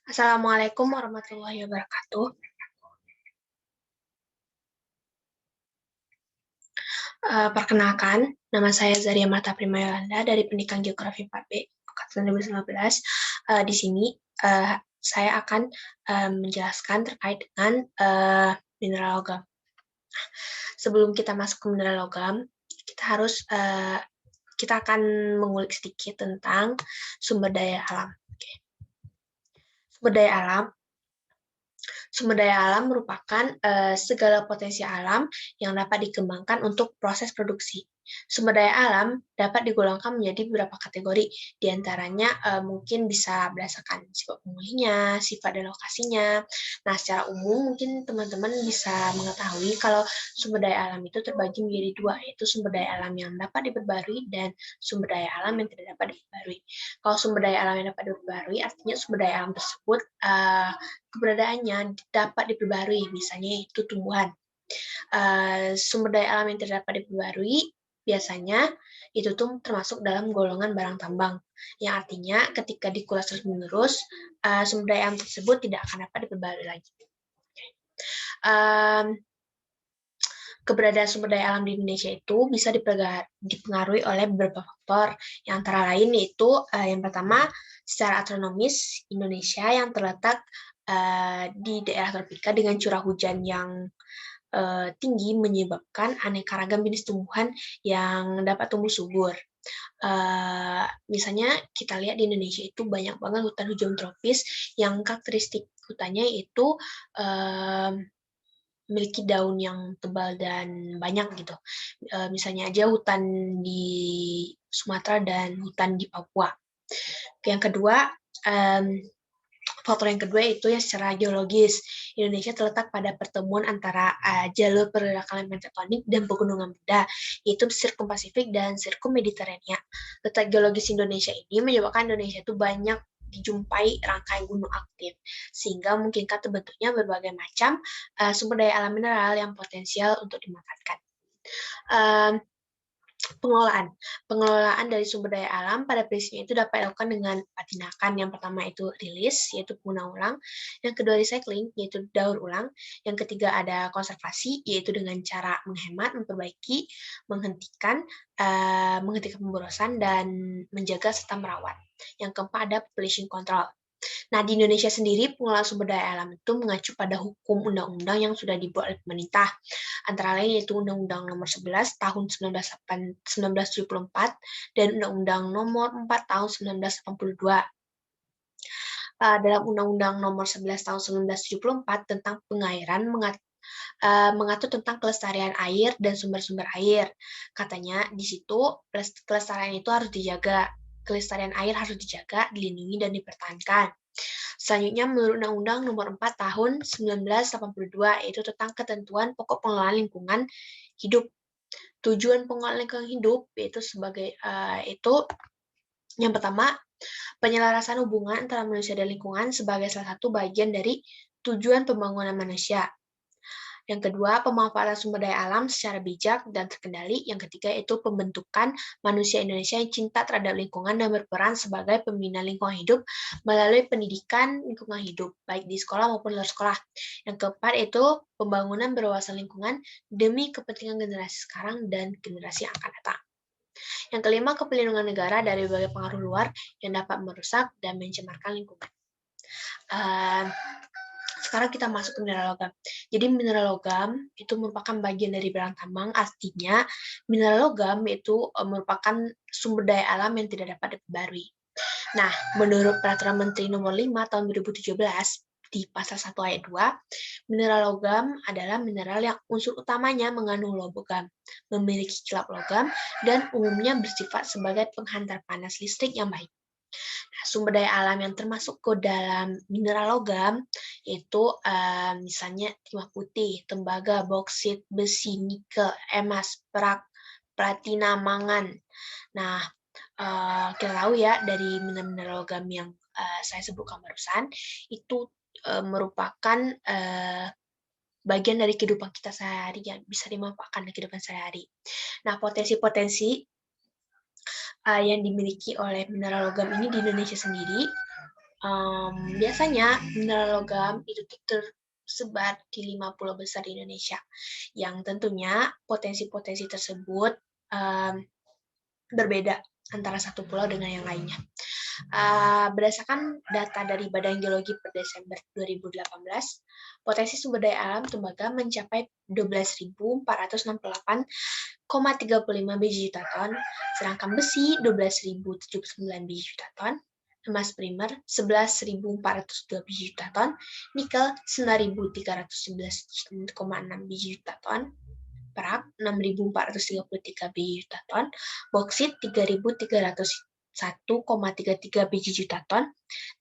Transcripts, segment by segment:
Assalamualaikum warahmatullahi wabarakatuh. Perkenalkan, nama saya Zaria Marta Prima Yolanda dari Pendidikan Geografi 4B, Angkatan 2019. Di sini saya akan menjelaskan terkait dengan mineral logam. Sebelum kita masuk ke mineral logam, kita akan mengulik sedikit tentang sumber daya alam. Sumber daya alam Sumber daya alam merupakan segala potensi alam yang dapat dikembangkan untuk proses produksi. Sumber daya alam dapat digolongkan menjadi beberapa kategori, diantaranya mungkin bisa berdasarkan sifat pemulihnya, sifat dan lokasinya. Nah, secara umum mungkin teman-teman bisa mengetahui kalau sumber daya alam itu terbagi menjadi dua, yaitu sumber daya alam yang dapat diperbarui dan sumber daya alam yang tidak dapat diperbarui. Kalau sumber daya alam yang dapat diperbarui, artinya sumber daya alam tersebut keberadaannya dapat diperbarui, misalnya itu tumbuhan. Sumber daya alam yang tidak dapat diperbarui biasanya itu tuh termasuk dalam golongan barang tambang, yang artinya ketika dikulas terus-menerus, sumber daya alam tersebut tidak akan dapat diperbarui lagi. Keberadaan sumber daya alam di Indonesia itu bisa dipengaruhi oleh beberapa faktor, yang antara lain yaitu yang pertama, secara astronomis, Indonesia yang terletak di daerah tropika dengan curah hujan yang tinggi menyebabkan aneka ragam jenis tumbuhan yang dapat tumbuh subur. Misalnya kita lihat di Indonesia itu banyak banget hutan hujan tropis yang karakteristik hutannya itu memiliki daun yang tebal dan banyak gitu. Misalnya aja hutan di Sumatera dan hutan di Papua. Yang kedua, faktor yang kedua itu yang secara geologis. Indonesia terletak pada pertemuan antara jalur pergerakan lempeng tektonik dan pegunungan muda, yaitu Sirkum Pasifik dan Sirkum Mediterania. Letak geologis Indonesia ini menyebabkan Indonesia itu banyak dijumpai rangkaian gunung aktif, sehingga memungkinkan terbentuknya berbagai macam sumber daya alam mineral yang potensial untuk dimanfaatkan. Pengelolaan dari sumber daya alam pada prinsipnya itu dapat dilakukan dengan empat tindakan. Yang pertama itu rilis, yaitu penggunaan ulang. Yang kedua recycling, yaitu daur ulang. Yang ketiga ada konservasi, yaitu dengan cara menghemat, memperbaiki, menghentikan pemborosan, dan menjaga serta merawat. Yang keempat ada population control. Nah, di Indonesia sendiri, pengelolaan sumber daya alam itu mengacu pada hukum undang-undang yang sudah dibuat oleh pemerintah. Antara lain yaitu Undang-Undang Nomor 11 Tahun 1974 dan Undang-Undang Nomor 4 Tahun 1982. Dalam Undang-Undang Nomor 11 Tahun 1974 tentang pengairan mengatur tentang kelestarian air dan sumber-sumber air. Katanya di situ kelestarian itu harus dijaga. Kelestarian air harus dijaga, dilindungi, dan dipertahankan. Selanjutnya, menurut Undang-Undang Nomor 4 Tahun 1982, yaitu tentang ketentuan pokok pengelolaan lingkungan hidup. Tujuan pengelolaan lingkungan hidup yaitu itu yang pertama, penyelarasan hubungan antara manusia dan lingkungan sebagai salah satu bagian dari tujuan pembangunan manusia. Yang kedua, pemanfaatan sumber daya alam secara bijak dan terkendali. Yang ketiga, itu pembentukan manusia Indonesia yang cinta terhadap lingkungan dan berperan sebagai pembina lingkungan hidup melalui pendidikan lingkungan hidup, baik di sekolah maupun luar sekolah. Yang keempat, itu pembangunan berwawasan lingkungan demi kepentingan generasi sekarang dan generasi yang akan datang. Yang kelima, pelindungan negara dari berbagai pengaruh luar yang dapat merusak dan mencemarkan lingkungan. Sekarang kita masuk ke mineral logam. Jadi mineral logam itu merupakan bagian dari barang tambang, artinya mineral logam itu merupakan sumber daya alam yang tidak dapat diperbarui. Nah, menurut Peraturan Menteri Nomor 5 Tahun 2017, di pasal 1 ayat 2, mineral logam adalah mineral yang unsur utamanya mengandung logam, memiliki kilap logam, dan umumnya bersifat sebagai penghantar panas listrik yang baik. Nah, sumber daya alam yang termasuk ke dalam mineral logam yaitu misalnya timah putih, tembaga, boksit, besi, nikel, emas, perak, platina, mangan. Nah, kita tahu ya dari mineral logam yang saya sebutkan barusan itu merupakan bagian dari kehidupan kita sehari-hari yang bisa dimanfaatkan di kehidupan sehari-hari. Nah, potensi-potensi yang dimiliki oleh mineral logam ini di Indonesia sendiri Biasanya mineral logam itu tersebar di 5 pulau besar di Indonesia, yang tentunya potensi-potensi tersebut berbeda antara satu pulau dengan yang lainnya. Berdasarkan data dari Badan Geologi per Desember 2018, potensi sumber daya alam tembaga mencapai 12.468,35 biji juta ton, sedangkan besi 12.079 biji juta ton, emas primer 11.402 biji juta ton, nikel 9.311,6 biji juta ton, perak 6.433 biji juta ton, boksit 3.301,33 biji juta ton,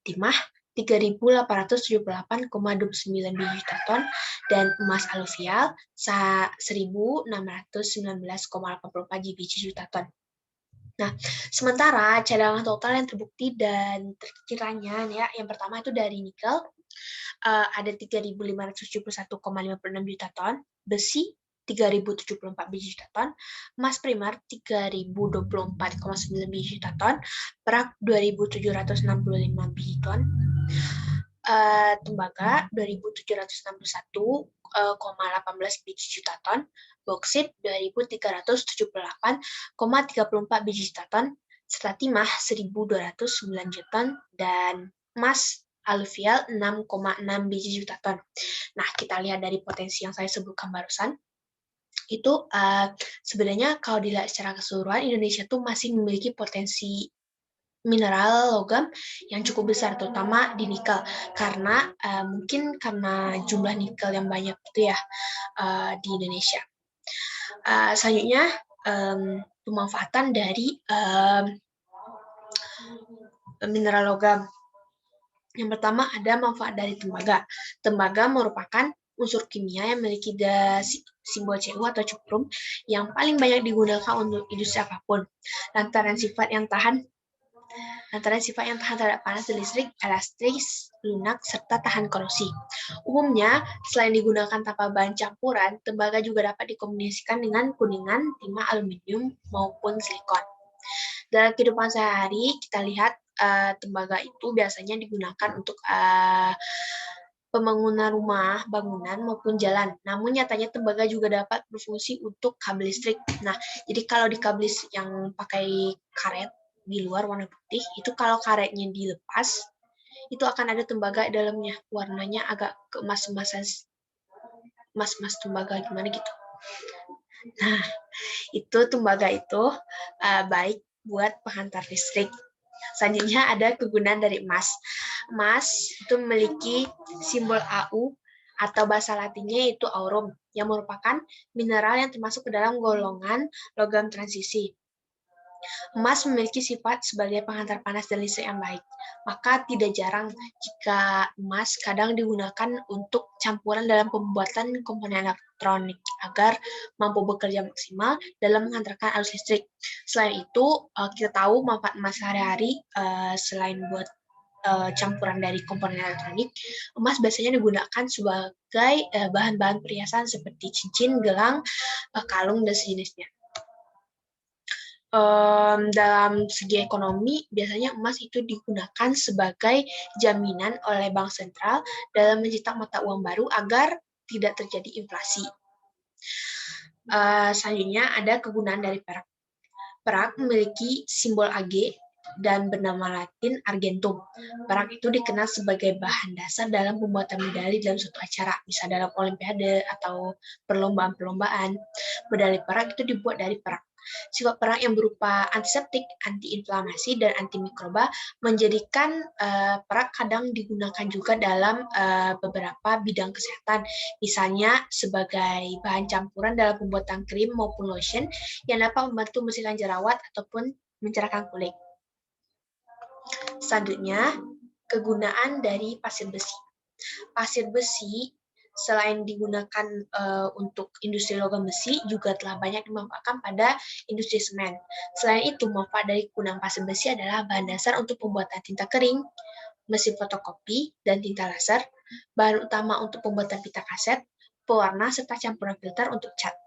timah 3.878,29 biji juta ton, dan emas aluvial 1.619,84 biji juta ton. Nah, sementara cadangan total yang terbukti dan terkiranya ya, yang pertama itu dari nikel ada 3.571,56 juta ton, besi 3.074 biji juta ton, emas primer 3.024,9 biji juta ton, perak 2.765 biji ton, tembaga 2.761,18 biji juta ton, boksit 2.378,34 biji juta ton, serta timah 1.209 juta ton, dan emas aluvial 6,6 biji juta ton. Nah, kita lihat dari potensi yang saya sebutkan barusan, itu sebenarnya kalau dilihat secara keseluruhan, Indonesia tuh masih memiliki potensi mineral logam yang cukup besar, terutama di nikel, karena mungkin karena jumlah nikel yang banyak itu ya di Indonesia. Selanjutnya, pemanfaatan dari mineral logam. Yang pertama ada manfaat dari tembaga. Tembaga merupakan unsur kimia yang memiliki simbol Cu atau cuprum yang paling banyak digunakan untuk industri apapun. Lantaran sifat yang tahan terhadap panas dan listrik, elastis, lunak, serta tahan korosi. Umumnya, selain digunakan tanpa bahan campuran, tembaga juga dapat dikombinasikan dengan kuningan, timah, aluminium, maupun silikon. Dalam kehidupan sehari-hari, kita lihat tembaga itu biasanya digunakan untuk pembangunan rumah, bangunan, maupun jalan. Namun nyatanya tembaga juga dapat berfungsi untuk kabel listrik. Nah, jadi kalau di kabel listrik yang pakai karet di luar warna putih, itu kalau karetnya dilepas, itu akan ada tembaga di dalamnya. Warnanya agak keemas-emasan, emas-emas tembaga gimana gitu. Nah, itu tembaga itu baik buat penghantar listrik. Selanjutnya ada kegunaan dari emas. Emas itu memiliki simbol Au atau bahasa latinnya yaitu aurum, yang merupakan mineral yang termasuk ke dalam golongan logam transisi. Emas memiliki sifat sebagai penghantar panas dan listrik yang baik. Maka tidak jarang jika emas kadang digunakan untuk campuran dalam pembuatan komponen elektronik agar mampu bekerja maksimal dalam menghantarkan arus listrik. Selain itu, kita tahu manfaat emas sehari-hari selain buat campuran dari komponen elektronik, emas biasanya digunakan sebagai bahan-bahan perhiasan seperti cincin, gelang, kalung, dan sejenisnya. Dalam segi ekonomi, biasanya emas itu digunakan sebagai jaminan oleh bank sentral dalam mencetak mata uang baru agar tidak terjadi inflasi. Selanjutnya ada kegunaan dari perak. Perak memiliki simbol Ag dan bernama Latin argentum. Perak itu dikenal sebagai bahan dasar dalam pembuatan medali dalam suatu acara, misalnya dalam olimpiade atau perlombaan-perlombaan. Medali perak itu dibuat dari perak. Sifat perak yang berupa antiseptik, antiinflamasi, dan antimikroba menjadikan perak kadang digunakan juga dalam beberapa bidang kesehatan, misalnya sebagai bahan campuran dalam pembuatan krim maupun lotion yang dapat membantu membersihkan jerawat ataupun mencerahkan kulit. Selanjutnya, kegunaan dari pasir besi. Pasir besi selain digunakan untuk industri logam besi, juga telah banyak dimanfaatkan pada industri semen. Selain itu, manfaat dari gunaan pasir besi adalah bahan dasar untuk pembuatan tinta kering, mesin fotokopi, dan tinta laser, bahan utama untuk pembuatan pita kaset, pewarna, serta campuran filter untuk cat.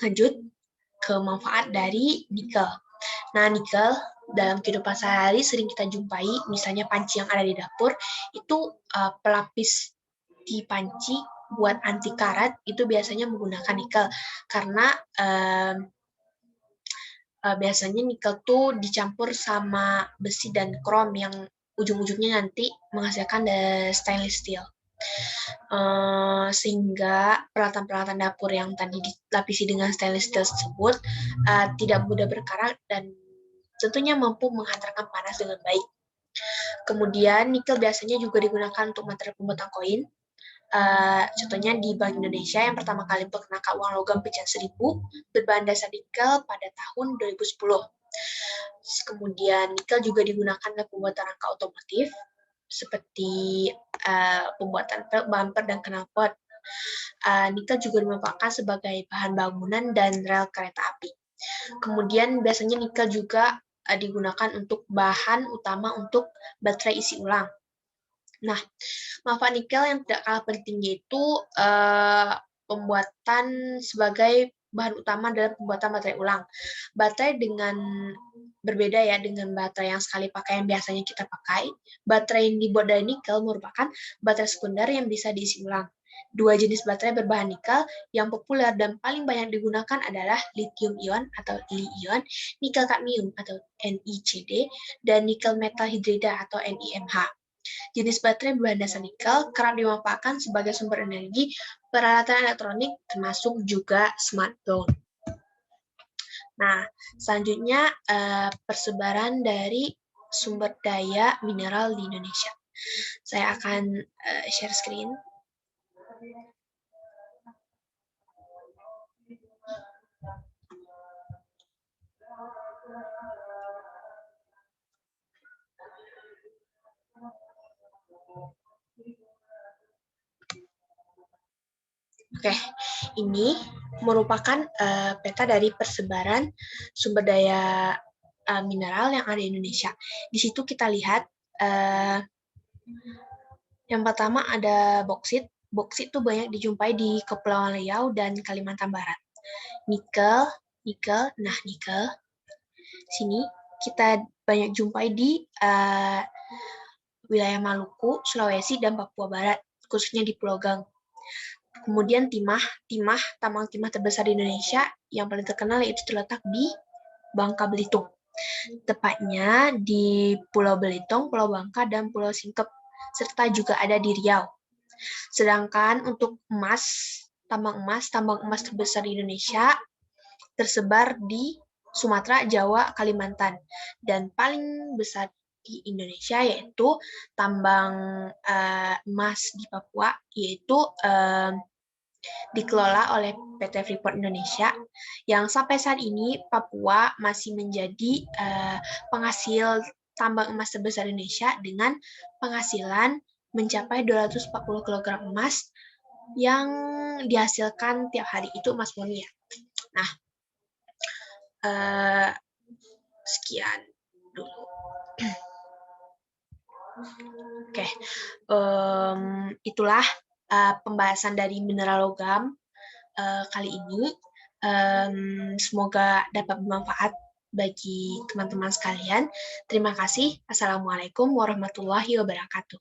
Lanjut ke manfaat dari nikel. Nah, nikel dalam kehidupan sehari-hari sering kita jumpai, misalnya panci yang ada di dapur, itu pelapis di panci buat anti karat itu biasanya menggunakan nikel, karena biasanya nikel tuh dicampur sama besi dan krom yang ujung-ujungnya nanti menghasilkan stainless steel. Sehingga peralatan-peralatan dapur yang tadi dilapisi dengan stainless steel tersebut tidak mudah berkarat dan tentunya mampu menghantarkan panas dengan baik. Kemudian nikel biasanya juga digunakan untuk material pembuatan koin. Contohnya di Bank Indonesia yang pertama kali memperkenalkan uang logam pecahan 1000 berbahan dasar nikel pada tahun 2010. Kemudian nikel juga digunakan dalam pembuatan rangka otomotif seperti pembuatan bumper dan knalpot. Nikel juga dimanfaatkan sebagai bahan bangunan dan rel kereta api. Kemudian biasanya nikel juga digunakan untuk bahan utama untuk baterai isi ulang. Nah, manfaat nikel yang tidak kalah pentingnya itu pembuatan sebagai bahan utama dalam pembuatan baterai ulang. Baterai dengan berbeda ya dengan baterai yang sekali pakai yang biasanya kita pakai. Baterai yang dibuat dari nikel merupakan baterai sekunder yang bisa diisi ulang. Dua jenis baterai berbahan nikel yang populer dan paling banyak digunakan adalah lithium ion atau Li-ion, nikel kadmium atau NiCd, dan nikel metal hidrida atau NiMH. Jenis baterai berbahan dasar nikel kerap dimanfaatkan sebagai sumber energi peralatan elektronik termasuk juga smartphone. Nah, selanjutnya persebaran dari sumber daya mineral di Indonesia. Saya akan share screen. Oke, ini merupakan peta dari persebaran sumber daya mineral yang ada di Indonesia. Di situ kita lihat yang pertama ada boksit. Boksit itu banyak dijumpai di Kepulauan Riau dan Kalimantan Barat. Nikel. Nah nikel. Sini kita banyak jumpai di wilayah Maluku, Sulawesi, dan Papua Barat, khususnya di Pulau Gang. Kemudian tambang timah terbesar di Indonesia yang paling terkenal yaitu terletak di Bangka Belitung. Tepatnya di Pulau Belitung, Pulau Bangka, dan Pulau Singkep, serta juga ada di Riau. Sedangkan untuk tambang emas terbesar di Indonesia tersebar di Sumatera, Jawa, Kalimantan. Dan paling besar di Indonesia yaitu tambang emas di Papua, yaitu dikelola oleh PT Freeport Indonesia, yang sampai saat ini Papua masih menjadi penghasil tambang emas terbesar di Indonesia dengan penghasilan mencapai 240 kg emas yang dihasilkan tiap hari, itu emas murni ya. Nah, sekian dulu. Oke, itulah pembahasan dari mineral logam kali ini. Semoga dapat bermanfaat bagi teman-teman sekalian. Terima kasih. Assalamualaikum warahmatullahi wabarakatuh.